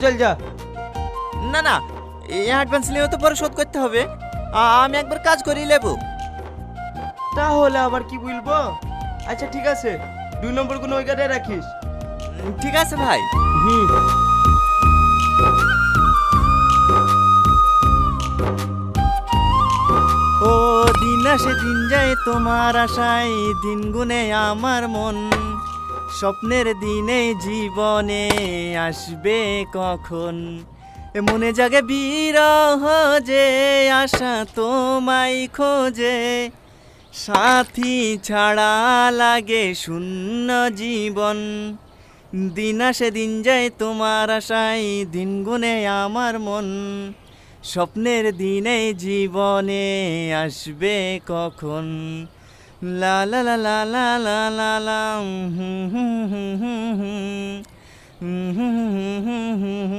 চল যা। না না, এই অ্যাডভান্স নিয়েও তো পরে শোধ করতে হবে। আমি একবার কাজ করি নেবো। তাহলে আবার কি বলবো? আচ্ছা ঠিক আছে, 2 নম্বর কোনো ওই গাড়ি রাখিস। ঠিক আছে ভাই। হুম। ও দিন আসে দিন যায় তোমার আশায়, দিন গুনে আমার মন, স্বপ্নের দিনে জীবনে আসবে কখন, এ মনে জাগে বিরহ যে আশা তোমায় খোঁজে, সাথী ছাড়া লাগে শূন্য জীবন, দিন আসে দিন যায় তোমার আশায়, দিন গুনে আমার মন, স্বপ্নের দিনে জীবনে আসবে কখন, লা লা লা লা লা লা লা লা হুম হুম হুম হুম হুম হুম হুম হুম হুম